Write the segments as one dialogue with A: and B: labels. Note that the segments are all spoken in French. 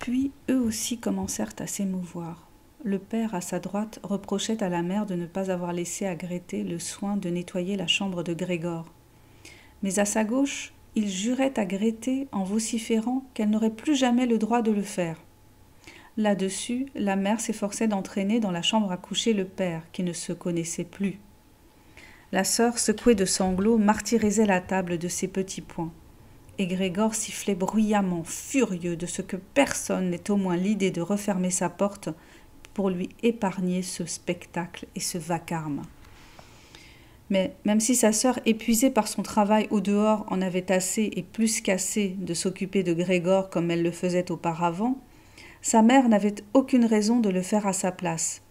A: Puis eux aussi commencèrent à s'émouvoir. Le père, à sa droite, reprochait à la mère de ne pas avoir laissé à Gréthé le soin de nettoyer la chambre de Grégor. Mais à sa gauche, il jurait à Gréthé en vociférant qu'elle n'aurait plus jamais le droit de le faire. Là-dessus, la mère s'efforçait d'entraîner dans la chambre à coucher le père, qui ne se connaissait plus. La sœur, secouée de sanglots, martyrisait la table de ses petits poings. Et Grégor sifflait bruyamment, furieux de ce que personne n'ait au moins l'idée de refermer sa porte pour lui épargner ce spectacle et ce vacarme. Mais même si sa sœur, épuisée par son travail au dehors, en avait assez et plus qu'assez de s'occuper de Grégor comme elle le faisait auparavant, sa mère n'avait aucune raison de le faire à sa place.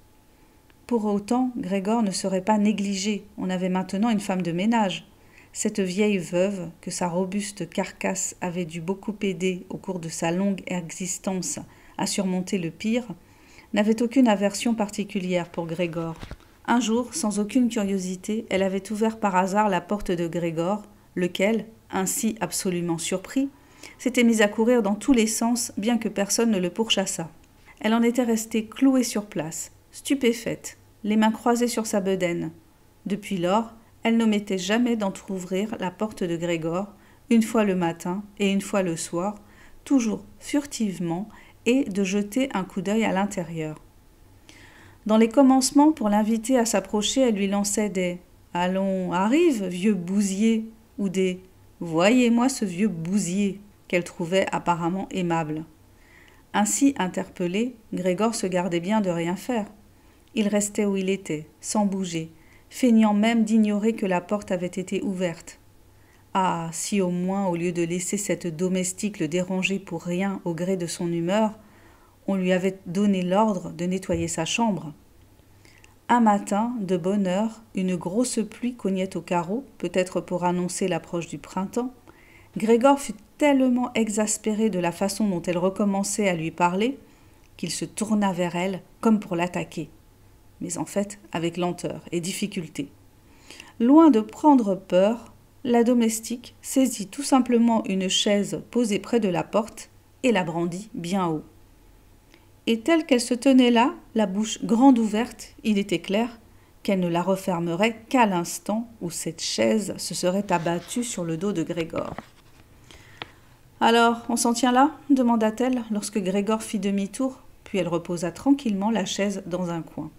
A: Pour autant, Grégor ne serait pas négligé, on avait maintenant une femme de ménage. Cette vieille veuve, que sa robuste carcasse avait dû beaucoup aider au cours de sa longue existence à surmonter le pire, n'avait aucune aversion particulière pour Grégor. Un jour, sans aucune curiosité, elle avait ouvert par hasard la porte de Grégor, lequel, ainsi absolument surpris, s'était mis à courir dans tous les sens, bien que personne ne le pourchassât. Elle en était restée clouée sur place, stupéfaite, les mains croisées sur sa bedaine. Depuis lors, elle n'omettait jamais d'entr'ouvrir la porte de Grégor, une fois le matin et une fois le soir, toujours furtivement, et de jeter un coup d'œil à l'intérieur. Dans les commencements, pour l'inviter à s'approcher, elle lui lançait des « Allons, arrive, vieux bousier » ou des « Voyez-moi ce vieux bousier » qu'elle trouvait apparemment aimable. Ainsi interpellé, Grégor se gardait bien de rien faire. Il restait où il était, sans bouger, feignant même d'ignorer que la porte avait été ouverte. Ah, si au moins, au lieu de laisser cette domestique le déranger pour rien au gré de son humeur, on lui avait donné l'ordre de nettoyer sa chambre. Un matin, de bonne heure, une grosse pluie cognait au carreau, peut-être pour annoncer l'approche du printemps. Grégor fut tellement exaspéré de la façon dont elle recommençait à lui parler qu'il se tourna vers elle comme pour l'attaquer, mais en fait avec lenteur et difficulté. Loin de prendre peur, la domestique saisit tout simplement une chaise posée près de la porte et la brandit bien haut. Et telle qu'elle se tenait là, la bouche grande ouverte, il était clair qu'elle ne la refermerait qu'à l'instant où cette chaise se serait abattue sur le dos de Grégor. « Alors, on s'en tient là ?» demanda-t-elle lorsque Grégor fit demi-tour, puis elle reposa tranquillement la chaise dans un coin.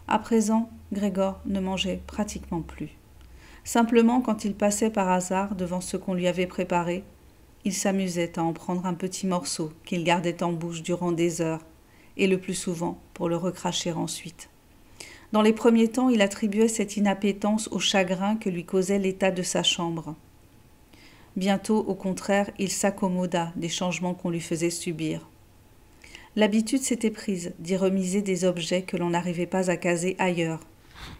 A: À présent, Grégor ne mangeait pratiquement plus. Simplement, quand il passait par hasard devant ce qu'on lui avait préparé, il s'amusait à en prendre un petit morceau qu'il gardait en bouche durant des heures, et le plus souvent pour le recracher ensuite. Dans les premiers temps, il attribuait cette inappétence au chagrin que lui causait l'état de sa chambre. Bientôt, au contraire, il s'accommoda des changements qu'on lui faisait subir. L'habitude s'était prise d'y remiser des objets que l'on n'arrivait pas à caser ailleurs,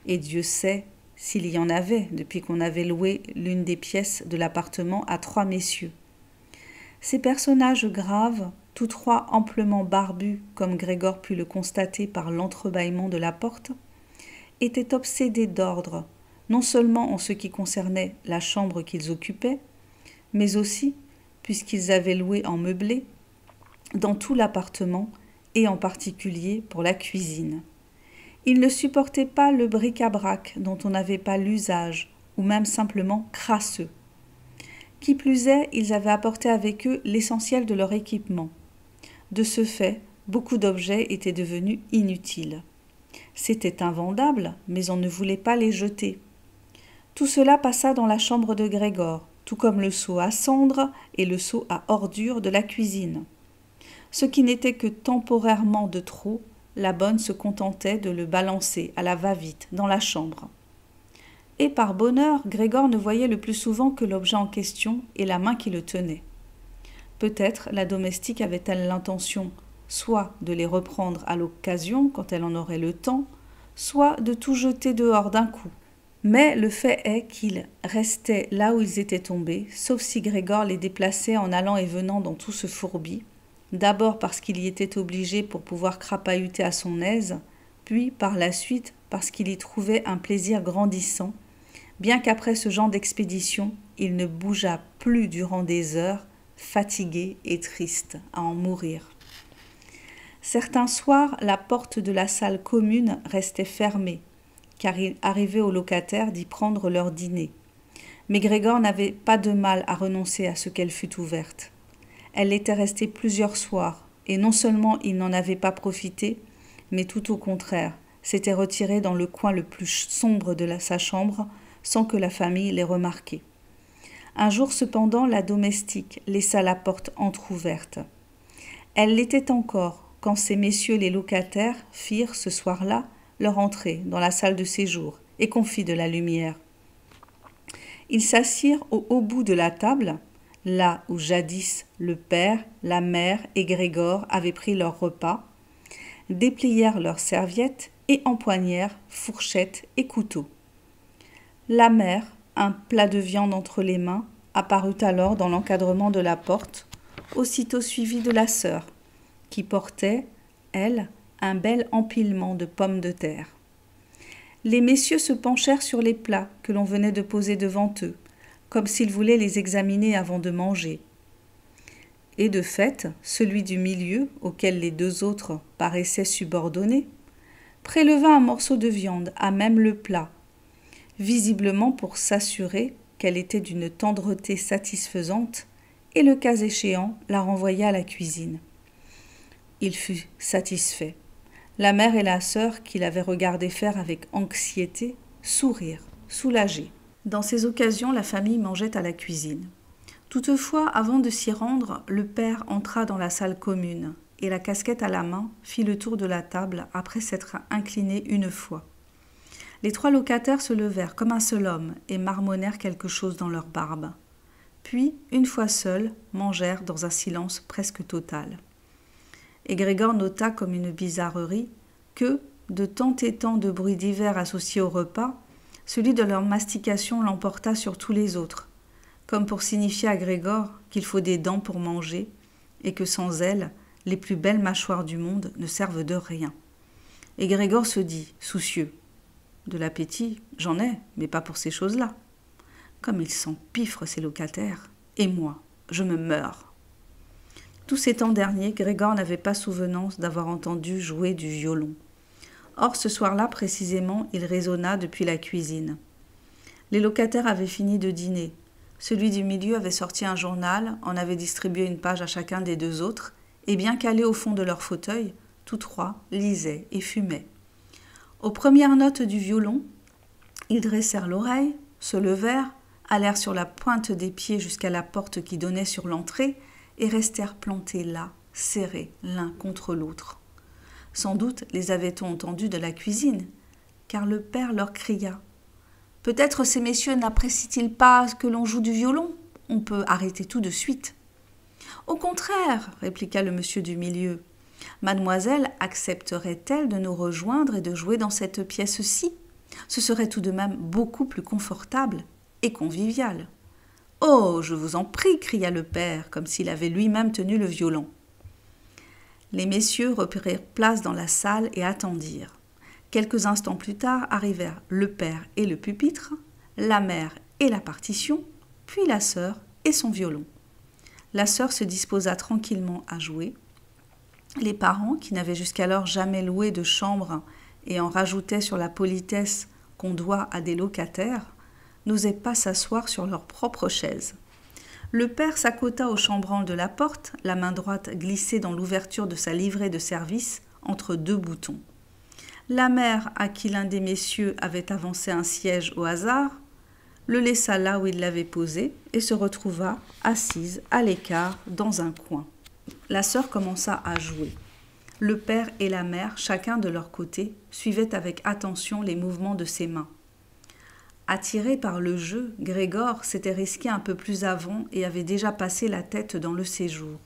A: et Dieu sait s'il y en avait depuis qu'on avait loué l'une des pièces de l'appartement à 3 messieurs. Ces personnages graves, tous trois amplement barbus, comme Grégor put le constater par l'entrebâillement de la porte, étaient obsédés d'ordre, non seulement en ce qui concernait la chambre qu'ils occupaient, mais aussi, puisqu'ils avaient loué en meublé, dans tout l'appartement et en particulier pour la cuisine. Ils ne supportaient pas le bric-à-brac dont on n'avait pas l'usage, ou même simplement crasseux. Qui plus est, ils avaient apporté avec eux l'essentiel de leur équipement. De ce fait, beaucoup d'objets étaient devenus inutiles. C'était invendable, mais on ne voulait pas les jeter. Tout cela passa dans la chambre de Grégor, tout comme le seau à cendres et le seau à ordures de la cuisine. Ce qui n'était que temporairement de trop, la bonne se contentait de le balancer à la va-vite dans la chambre. Et par bonheur, Grégor ne voyait le plus souvent que l'objet en question et la main qui le tenait. Peut-être la domestique avait-elle l'intention soit de les reprendre à l'occasion quand elle en aurait le temps, soit de tout jeter dehors d'un coup. Mais le fait est qu'ils restaient là où ils étaient tombés, sauf si Grégor les déplaçait en allant et venant dans tout ce fourbi, d'abord parce qu'il y était obligé pour pouvoir crapahuter à son aise, puis par la suite parce qu'il y trouvait un plaisir grandissant, bien qu'après ce genre d'expédition, il ne bougeât plus durant des heures, fatigué et triste, à en mourir. Certains soirs, la porte de la salle commune restait fermée, car il arrivait aux locataires d'y prendre leur dîner. Mais Grégor n'avait pas de mal à renoncer à ce qu'elle fût ouverte. Elle était restée plusieurs soirs, et non seulement il n'en avait pas profité, mais tout au contraire, s'était retiré dans le coin le plus sombre de sa chambre, sans que la famille l'ait remarqué. Un jour cependant, la domestique laissa la porte entr'ouverte. Elle l'était encore, quand ces messieurs les locataires firent, ce soir-là, leur entrée dans la salle de séjour et qu'on fit de la lumière. Ils s'assirent au haut bout de la table, là où jadis le père, la mère et Grégor avaient pris leur repas, déplièrent leurs serviettes et empoignèrent fourchettes et couteaux. La mère, un plat de viande entre les mains, apparut alors dans l'encadrement de la porte, aussitôt suivie de la sœur, qui portait, elle, un bel empilement de pommes de terre. Les messieurs se penchèrent sur les plats que l'on venait de poser devant eux, comme s'ils voulaient les examiner avant de manger. Et de fait, celui du milieu, auquel les deux autres paraissaient subordonnés, préleva un morceau de viande à même le plat, visiblement pour s'assurer qu'elle était d'une tendreté satisfaisante, et le cas échéant, la renvoya à la cuisine. Il fut satisfait. La mère et la sœur, qui l'avaient regardé faire avec anxiété, sourirent, soulagés. Dans ces occasions, la famille mangeait à la cuisine. Toutefois, avant de s'y rendre, le père entra dans la salle commune, et la casquette à la main, fit le tour de la table après s'être incliné une fois. Les trois locataires se levèrent comme un seul homme et marmonnèrent quelque chose dans leur barbe. Puis, une fois seuls, mangèrent dans un silence presque total. Et Grégor nota comme une bizarrerie que, de temps et temps de bruits divers associés au repas, celui de leur mastication l'emporta sur tous les autres, comme pour signifier à Grégor qu'il faut des dents pour manger et que sans elles, les plus belles mâchoires du monde ne servent de rien. Et Grégor se dit, soucieux, « De l'appétit, j'en ai, mais pas pour ces choses-là. Comme ils s'empiffrent ces locataires, et moi, je me meurs. » Tous ces temps derniers, Grégor n'avait pas souvenance d'avoir entendu jouer du violon. Or, ce soir-là, précisément, il résonna depuis la cuisine. Les locataires avaient fini de dîner. Celui du milieu avait sorti un journal, en avait distribué une page à chacun des deux autres, et bien calés au fond de leur fauteuil, tous trois lisaient et fumaient. Aux premières notes du violon, ils dressèrent l'oreille, se levèrent, allèrent sur la pointe des pieds jusqu'à la porte qui donnait sur l'entrée, et restèrent plantés là, serrés l'un contre l'autre. Sans doute les avait-on entendus de la cuisine, car le père leur cria « Peut-être ces messieurs n'apprécient-ils pas que l'on joue du violon ? On peut arrêter tout de suite. »« Au contraire, répliqua le monsieur du milieu, mademoiselle accepterait-elle de nous rejoindre et de jouer dans cette pièce-ci ? Ce serait tout de même beaucoup plus confortable et convivial. » « Oh, je vous en prie !» cria le père, comme s'il avait lui-même tenu le violon. Les messieurs reprirent place dans la salle et attendirent. Quelques instants plus tard arrivèrent le père et le pupitre, la mère et la partition, puis la sœur et son violon. La sœur se disposa tranquillement à jouer. Les parents, qui n'avaient jusqu'alors jamais loué de chambre et en rajoutaient sur la politesse qu'on doit à des locataires, n'osaient pas s'asseoir sur leur propre chaise. Le père s'accota au chambranle de la porte, la main droite glissée dans l'ouverture de sa livrée de service entre deux boutons. La mère, à qui l'un des messieurs avait avancé un siège au hasard, le laissa là où il l'avait posé et se retrouva assise à l'écart dans un coin. La sœur commença à jouer. Le père et la mère, chacun de leur côté, suivaient avec attention les mouvements de ses mains. Attiré par le jeu, Grégor s'était risqué un peu plus avant et avait déjà passé la tête dans le séjour.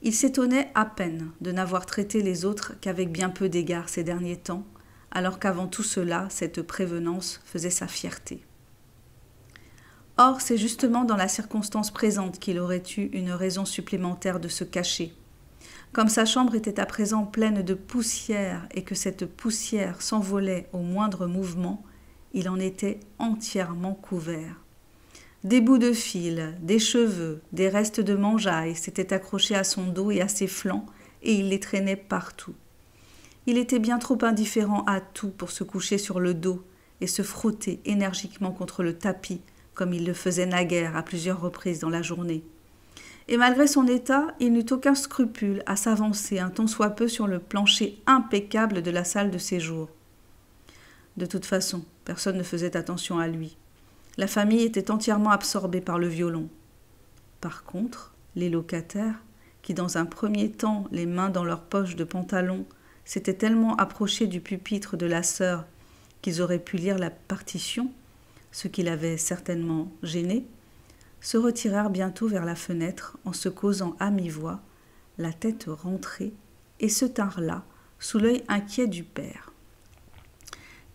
A: Il s'étonnait à peine de n'avoir traité les autres qu'avec bien peu d'égard ces derniers temps, alors qu'avant tout cela, cette prévenance faisait sa fierté. Or, c'est justement dans la circonstance présente qu'il aurait eu une raison supplémentaire de se cacher. Comme sa chambre était à présent pleine de poussière et que cette poussière s'envolait au moindre mouvement, il en était entièrement couvert. Des bouts de fil, des cheveux, des restes de mangeaille s'étaient accrochés à son dos et à ses flancs, et il les traînait partout. Il était bien trop indifférent à tout pour se coucher sur le dos et se frotter énergiquement contre le tapis, comme il le faisait naguère à plusieurs reprises dans la journée. Et malgré son état, il n'eut aucun scrupule à s'avancer un tant soit peu sur le plancher impeccable de la salle de séjour. De toute façon, personne ne faisait attention à lui. La famille était entièrement absorbée par le violon. Par contre, les locataires, qui dans un premier temps, les mains dans leurs poches de pantalon, s'étaient tellement approchés du pupitre de la sœur qu'ils auraient pu lire la partition, ce qui l'avait certainement gêné, se retirèrent bientôt vers la fenêtre en se causant à mi-voix, la tête rentrée, et se tinrent là, sous l'œil inquiet du père.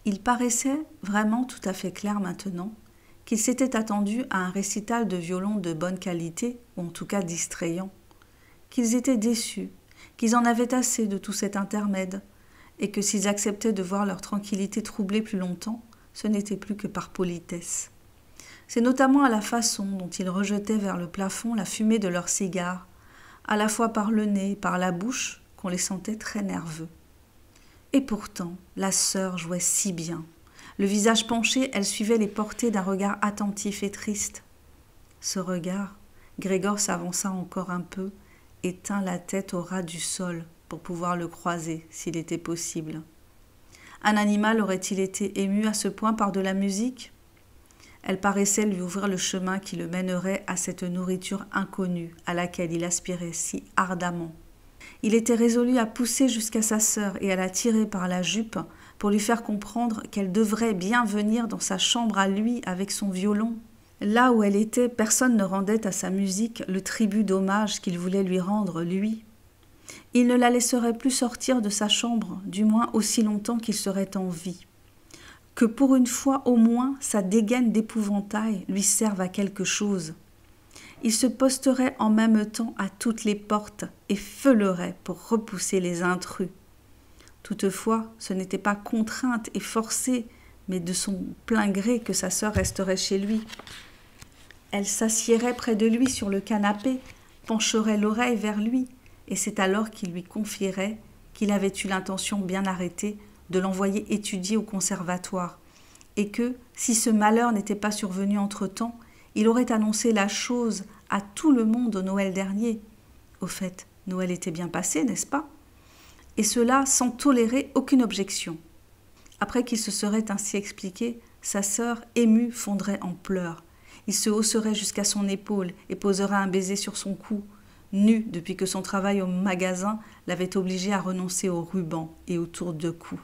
A: Il paraissait vraiment tout à fait clair maintenant qu'ils s'étaient attendus à un récital de violon de bonne qualité, ou en tout cas distrayant, qu'ils étaient déçus, qu'ils en avaient assez de tout cet intermède, et que s'ils acceptaient de voir leur tranquillité troublée plus longtemps, ce n'était plus que par politesse. C'est notamment à la façon dont ils rejetaient vers le plafond la fumée de leurs cigares, à la fois par le nez et par la bouche, qu'on les sentait très nerveux. Et pourtant, la sœur jouait si bien. Le visage penché, elle suivait les portées d'un regard attentif et triste. Ce regard, Grégor s'avança encore un peu et tint la tête au ras du sol pour pouvoir le croiser s'il était possible. Un animal aurait-il été ému à ce point par de la musique ? Elle paraissait lui ouvrir le chemin qui le mènerait à cette nourriture inconnue à laquelle il aspirait si ardemment. Il était résolu à pousser jusqu'à sa sœur et à la tirer par la jupe pour lui faire comprendre qu'elle devrait bien venir dans sa chambre à lui avec son violon. Là où elle était, personne ne rendait à sa musique le tribut d'hommage qu'il voulait lui rendre, lui. Il ne la laisserait plus sortir de sa chambre, du moins aussi longtemps qu'il serait en vie. Que pour une fois au moins sa dégaine d'épouvantail lui serve à quelque chose. Il se posterait en même temps à toutes les portes et feulerait pour repousser les intrus. Toutefois, ce n'était pas contrainte et forcée, mais de son plein gré que sa sœur resterait chez lui. Elle s'assiérait près de lui sur le canapé, pencherait l'oreille vers lui, et c'est alors qu'il lui confierait qu'il avait eu l'intention bien arrêtée de l'envoyer étudier au conservatoire, et que, si ce malheur n'était pas survenu entre-temps, il aurait annoncé la chose à tout le monde au Noël dernier. Au fait, Noël était bien passé, n'est-ce pas ? Et cela sans tolérer aucune objection. Après qu'il se serait ainsi expliqué, sa sœur, émue, fondrait en pleurs. Il se hausserait jusqu'à son épaule et poserait un baiser sur son cou, nu depuis que son travail au magasin l'avait obligé à renoncer aux rubans et aux tours de cou.